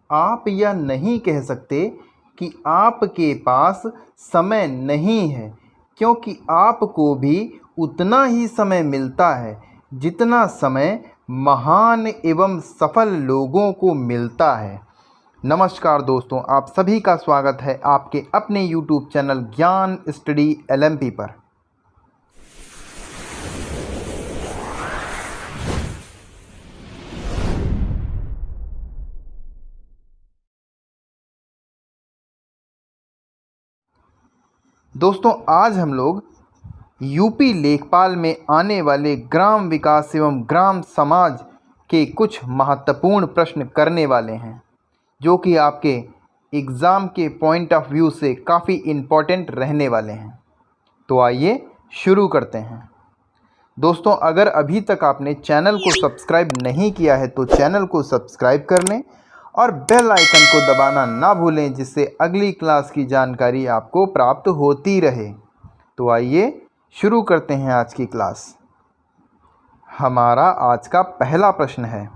आप यह नहीं कह सकते कि आपके पास समय नहीं है, क्योंकि आपको भी उतना ही समय मिलता है जितना समय महान एवं सफल लोगों को मिलता है। नमस्कार दोस्तों, आप सभी का स्वागत है आपके अपने YouTube चैनल ज्ञान स्टडी LMP पर। दोस्तों, आज हम लोग यूपी लेखपाल में आने वाले ग्राम विकास एवं ग्राम समाज के कुछ महत्वपूर्ण प्रश्न करने वाले हैं, जो कि आपके एग्ज़ाम के पॉइंट ऑफ व्यू से काफ़ी इम्पोर्टेंट रहने वाले हैं। तो आइए शुरू करते हैं। दोस्तों, अगर अभी तक आपने चैनल को सब्सक्राइब नहीं किया है तो चैनल को सब्सक्राइब कर लें और बेल आइकन को दबाना ना भूलें, जिससे अगली क्लास की जानकारी आपको प्राप्त होती रहे। तो आइए शुरू करते हैं आज की क्लास। हमारा आज का पहला प्रश्न है,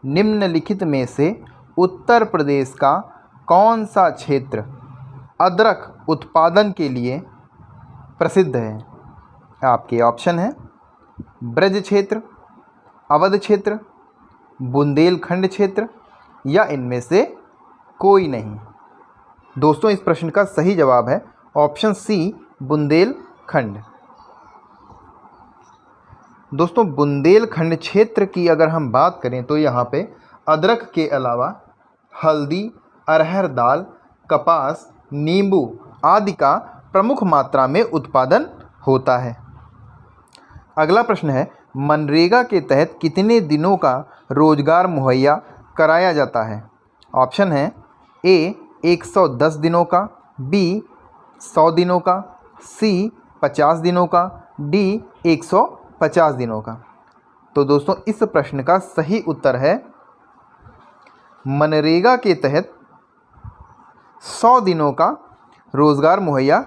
निम्नलिखित में से उत्तर प्रदेश का कौन सा क्षेत्र अदरक उत्पादन के लिए प्रसिद्ध है? आपके ऑप्शन हैं ब्रज क्षेत्र, अवध क्षेत्र, बुंदेलखंड क्षेत्र या इनमें से कोई नहीं। दोस्तों, इस प्रश्न का सही जवाब है ऑप्शन सी, बुंदेलखंड। दोस्तों, बुंदेलखंड क्षेत्र की अगर हम बात करें तो यहाँ पे अदरक के अलावा हल्दी, अरहर दाल, कपास, नींबू आदि का प्रमुख मात्रा में उत्पादन होता है। अगला प्रश्न है, मनरेगा के तहत कितने दिनों का रोजगार मुहैया कराया जाता है? ऑप्शन है ए 110 दिनों का, बी 100 दिनों का, सी 50 दिनों का, डी 150 दिनों का। तो दोस्तों, इस प्रश्न का सही उत्तर है मनरेगा के तहत 100 दिनों का रोज़गार मुहैया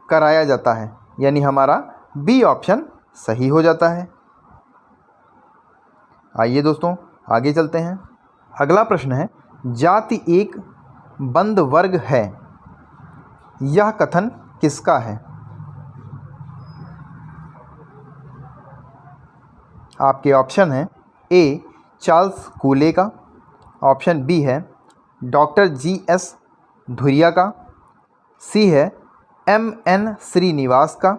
कराया जाता है, यानी हमारा बी ऑप्शन सही हो जाता है। आइए दोस्तों आगे चलते हैं। अगला प्रश्न है, जाति एक बंद वर्ग है, यह कथन किसका है? आपके ऑप्शन हैं ए चार्ल्स कूले का, ऑप्शन बी है डॉक्टर GS धुरिया का, सी है MN श्रीनिवास का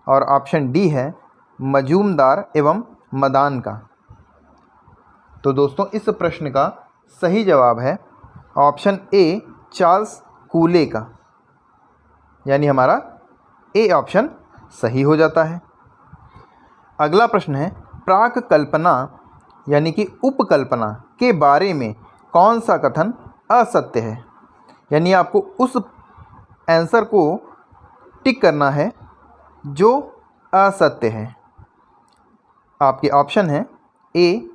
और ऑप्शन डी है मजूमदार एवं मदान का। तो दोस्तों, इस प्रश्न का सही जवाब है ऑप्शन ए चार्ल्स कूले का, यानी हमारा ए ऑप्शन सही हो जाता है। अगला प्रश्न है, प्राक कल्पना यानी कि उपकल्पना के बारे में कौन सा कथन असत्य है? यानी आपको उस आंसर को टिक करना है जो असत्य है। आपके ऑप्शन हैं ए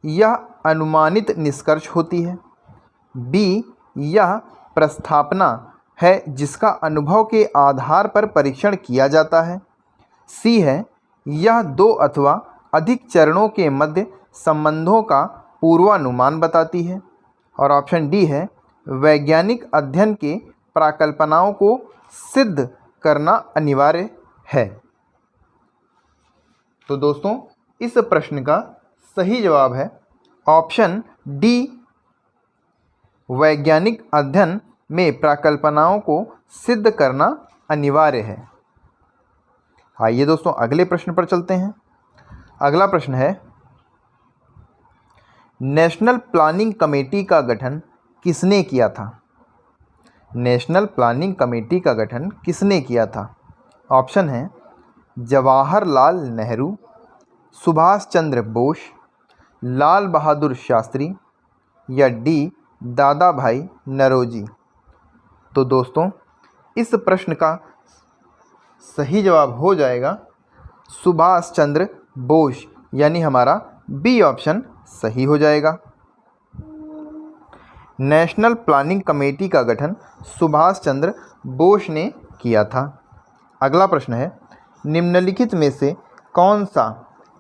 यह अनुमानित निष्कर्ष होती है, बी यह प्रस्थापना है जिसका अनुभव के आधार पर परीक्षण किया जाता है, सी है यह 2 अथवा अधिक चरणों के मध्य संबंधों का पूर्वानुमान बताती है और ऑप्शन डी है वैज्ञानिक अध्ययन के प्राकल्पनाओं को सिद्ध करना अनिवार्य है। तो दोस्तों, इस प्रश्न का सही जवाब है ऑप्शन डी, वैज्ञानिक अध्ययन में प्राकल्पनाओं को सिद्ध करना अनिवार्य है। आइए दोस्तों अगले प्रश्न पर चलते हैं। अगला प्रश्न है, नेशनल प्लानिंग कमेटी का गठन किसने किया था? नेशनल प्लानिंग कमेटी का गठन किसने किया था? ऑप्शन है जवाहरलाल नेहरू, सुभाष चंद्र बोस, लाल बहादुर शास्त्री या डी दादा भाई नौरोजी। तो दोस्तों, इस प्रश्न का सही जवाब हो जाएगा सुभाष चंद्र बोस, यानी हमारा बी ऑप्शन सही हो जाएगा। नेशनल प्लानिंग कमेटी का गठन सुभाष चंद्र बोस ने किया था। अगला प्रश्न है, निम्नलिखित में से कौन सा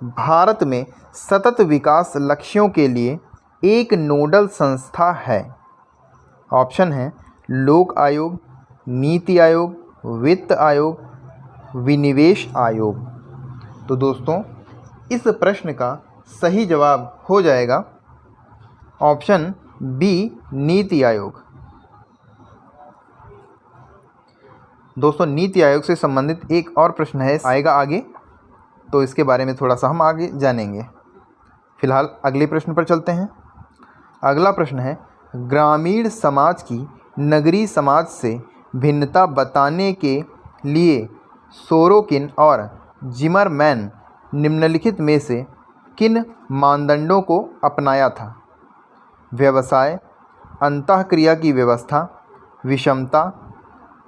भारत में सतत विकास लक्ष्यों के लिए एक नोडल संस्था है? ऑप्शन है लोक आयोग, नीति आयोग, वित्त आयोग, विनिवेश आयोग। तो दोस्तों इस प्रश्न का सही जवाब हो जाएगा ऑप्शन बी, नीति आयोग। दोस्तों नीति आयोग से संबंधित एक और प्रश्न है, आएगा आगे, तो इसके बारे में थोड़ा सा हम आगे जानेंगे। फिलहाल अगले प्रश्न पर चलते हैं। अगला प्रश्न है, ग्रामीण समाज की नगरीय समाज से भिन्नता बताने के लिए सोरोकिन और जिमरमैन निम्नलिखित में से किन मानदंडों को अपनाया था? व्यवसाय, अंतःक्रिया की व्यवस्था, विषमता,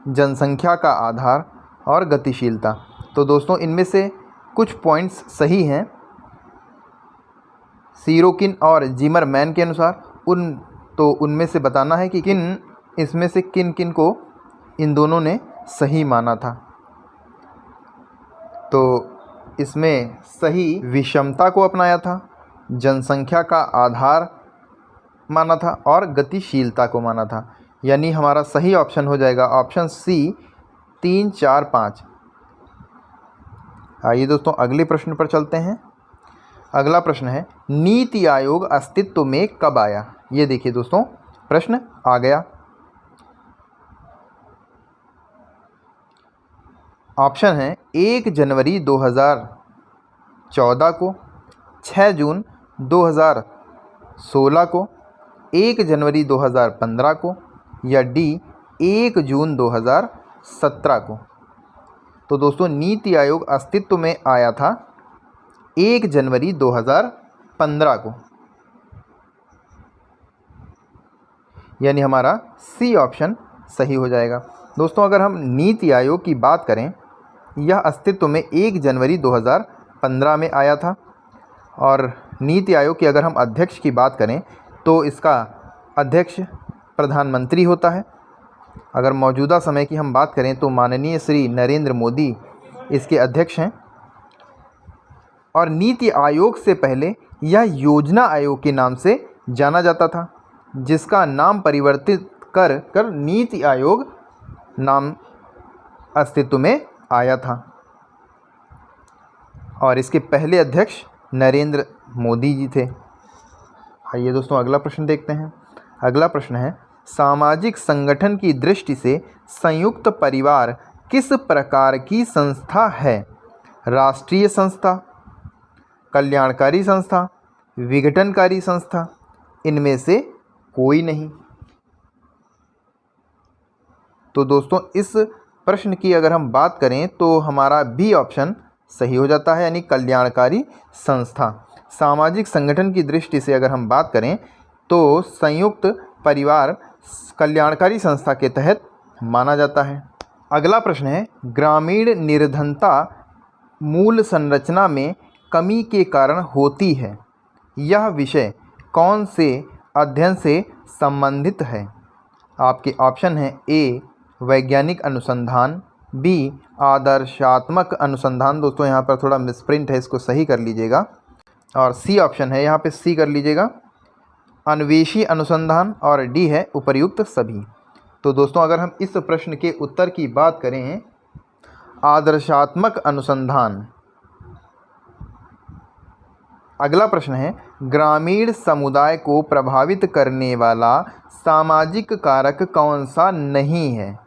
जनसंख्या का आधार और गतिशीलता। तो दोस्तों इनमें से कुछ पॉइंट्स सही हैं सीरोकिन और जिमरमैन के अनुसार, उनमें से बताना है कि इसमें से किन किन को इन दोनों ने सही माना था। तो इसमें सही विषमता को अपनाया था, जनसंख्या का आधार माना था और गतिशीलता को माना था। यानी हमारा सही ऑप्शन हो जाएगा ऑप्शन सी, 3, 4, 5। आइए दोस्तों अगले प्रश्न पर चलते हैं। अगला प्रश्न है, नीति आयोग अस्तित्व में कब आया? ये देखिए दोस्तों प्रश्न आ गया। ऑप्शन है 1 जनवरी 2014 को, 6 जून 2016 को, 1 जनवरी 2015 को, या डी 1 जून 2017 को। तो दोस्तों नीति आयोग अस्तित्व में आया था 1 जनवरी 2015 को, यानी हमारा सी ऑप्शन सही हो जाएगा। दोस्तों अगर हम नीति आयोग की बात करें, यह अस्तित्व में 1 जनवरी 2015 में आया था। और नीति आयोग के अगर हम अध्यक्ष की बात करें तो इसका अध्यक्ष प्रधानमंत्री होता है। अगर मौजूदा समय की हम बात करें तो माननीय श्री नरेंद्र मोदी इसके अध्यक्ष हैं। और नीति आयोग से पहले यह योजना आयोग के नाम से जाना जाता था, जिसका नाम परिवर्तित कर नीति आयोग नाम अस्तित्व में आया था। और इसके पहले अध्यक्ष नरेंद्र मोदी जी थे। आइए दोस्तों अगला प्रश्न देखते हैं। अगला प्रश्न है, सामाजिक संगठन की दृष्टि से संयुक्त परिवार किस प्रकार की संस्था है? राष्ट्रीय संस्था, कल्याणकारी संस्था, विघटनकारी संस्था, इनमें से कोई नहीं। तो दोस्तों इस प्रश्न की अगर हम बात करें तो हमारा बी ऑप्शन सही हो जाता है, यानी कल्याणकारी संस्था। सामाजिक संगठन की दृष्टि से अगर हम बात करें तो संयुक्त परिवार कल्याणकारी संस्था के तहत माना जाता है। अगला प्रश्न है, ग्रामीण निर्धनता मूल संरचना में कमी के कारण होती है। यह विषय कौन से अध्ययन से संबंधित है? आपके ऑप्शन है ए वैज्ञानिक अनुसंधान, बी आदर्शात्मक अनुसंधान। दोस्तों यहाँ पर थोड़ा मिसप्रिंट है, इसको सही कर लीजिएगा। और सी ऑप्शन है, यहाँ पे सी कर लीजिएगा, अन्वेषी अनुसंधान, और डी है उपर्युक्त सभी। तो दोस्तों अगर हम इस प्रश्न के उत्तर की बात करें, आदर्शात्मक अनुसंधान। अगला प्रश्न है, ग्रामीण समुदाय को प्रभावित करने वाला सामाजिक कारक कौन सा नहीं है?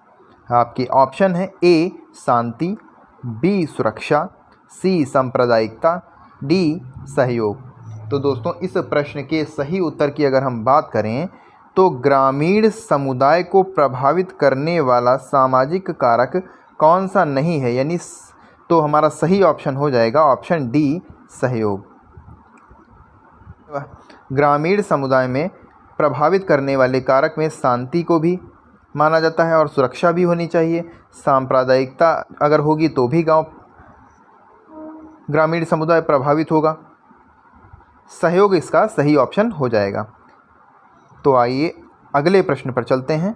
आपके ऑप्शन है ए शांति, बी सुरक्षा, सी सांप्रदायिकता, डी सहयोग। तो दोस्तों इस प्रश्न के सही उत्तर की अगर हम बात करें तो ग्रामीण समुदाय को प्रभावित करने वाला सामाजिक कारक कौन सा नहीं है, यानी तो हमारा सही ऑप्शन हो जाएगा ऑप्शन डी सहयोग। ग्रामीण समुदाय में प्रभावित करने वाले कारक में शांति को भी माना जाता है और सुरक्षा भी होनी चाहिए। सांप्रदायिकता अगर होगी तो भी ग्रामीण समुदाय प्रभावित होगा। सहयोग इसका सही ऑप्शन हो जाएगा। तो आइए अगले प्रश्न पर चलते हैं।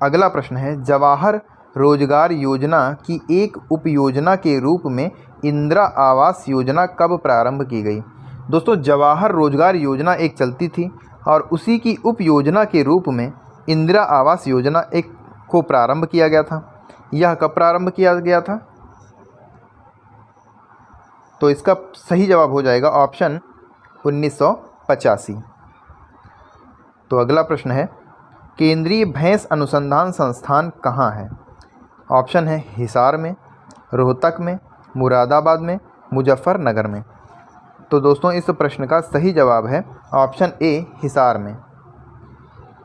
अगला प्रश्न है, जवाहर रोजगार योजना की एक उपयोजना के रूप में इंदिरा आवास योजना कब प्रारंभ की गई? दोस्तों जवाहर रोजगार योजना एक चलती थी और उसी की उप योजना के रूप में इंदिरा आवास योजना एक को प्रारंभ किया गया था। यह कब प्रारंभ किया गया था? तो इसका सही जवाब हो जाएगा ऑप्शन 1985। तो अगला प्रश्न है, केंद्रीय भैंस अनुसंधान संस्थान कहाँ है? ऑप्शन है हिसार में, रोहतक में, मुरादाबाद में, मुजफ्फरनगर में। तो दोस्तों इस प्रश्न का सही जवाब है ऑप्शन ए हिसार में।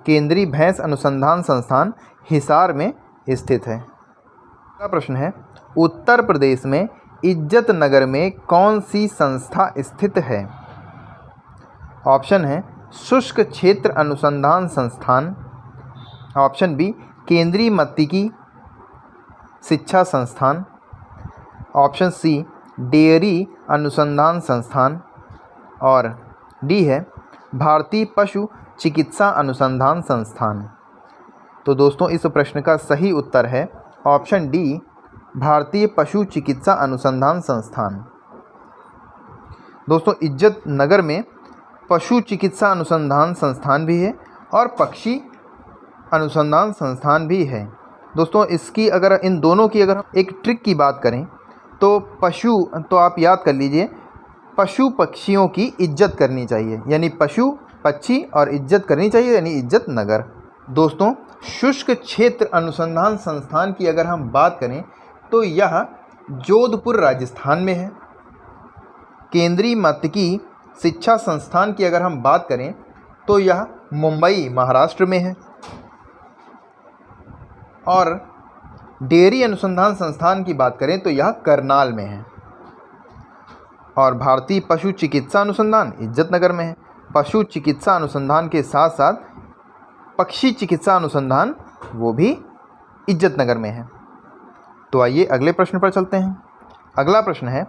केंद्रीय भैंस अनुसंधान संस्थान हिसार में स्थित है। अगला प्रश्न है, उत्तर प्रदेश में इज्जत नगर में कौन सी संस्था स्थित है? ऑप्शन है शुष्क क्षेत्र अनुसंधान संस्थान, ऑप्शन बी केंद्रीय मत्स्यिकी शिक्षा संस्थान, ऑप्शन सी डेयरी अनुसंधान संस्थान और डी है भारतीय पशु चिकित्सा अनुसंधान संस्थान। तो दोस्तों इस प्रश्न का सही उत्तर है ऑप्शन डी भारतीय पशु चिकित्सा अनुसंधान संस्थान। दोस्तों इज्जत नगर में पशु चिकित्सा अनुसंधान संस्थान भी है और पक्षी अनुसंधान संस्थान भी है। दोस्तों इसकी अगर इन दोनों की अगर एक ट्रिक की बात करें तो पशु, तो आप याद कर लीजिए पशु पक्षियों की इज्जत करनी चाहिए, यानी पशु पक्षी और इज्जत करनी चाहिए यानी इज्जत नगर। दोस्तों शुष्क क्षेत्र अनुसंधान संस्थान की अगर हम बात करें तो यह जोधपुर राजस्थान में है। केंद्रीय मत्स्यिकी शिक्षा संस्थान की अगर हम बात करें तो यह मुंबई महाराष्ट्र में है और डेयरी अनुसंधान संस्थान की बात करें तो यह करनाल में है और भारतीय पशु चिकित्सा अनुसंधान इज्जत नगर में है। पशु चिकित्सा अनुसंधान के साथ साथ पक्षी चिकित्सा अनुसंधान वो भी इज्जत नगर में है। तो आइए अगले प्रश्न पर चलते हैं। अगला प्रश्न है,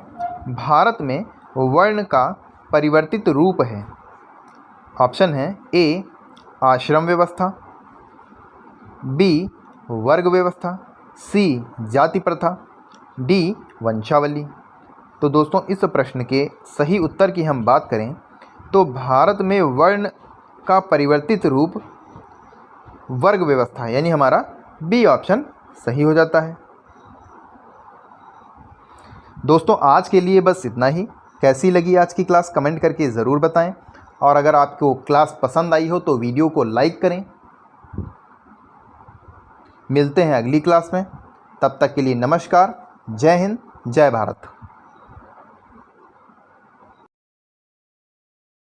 भारत में वर्ण का परिवर्तित रूप है। ऑप्शन है ए आश्रम व्यवस्था, बी वर्ग व्यवस्था, सी जाति प्रथा, डी वंशावली। तो दोस्तों इस प्रश्न के सही उत्तर की हम बात करें तो भारत में वर्ण का परिवर्तित रूप वर्ग व्यवस्था यानी हमारा बी ऑप्शन सही हो जाता है। दोस्तों आज के लिए बस इतना ही। कैसी लगी आज की क्लास कमेंट करके ज़रूर बताएं और अगर आपको क्लास पसंद आई हो तो वीडियो को लाइक करें। मिलते हैं अगली क्लास में, तब तक के लिए नमस्कार। जय हिंद, जय भारत।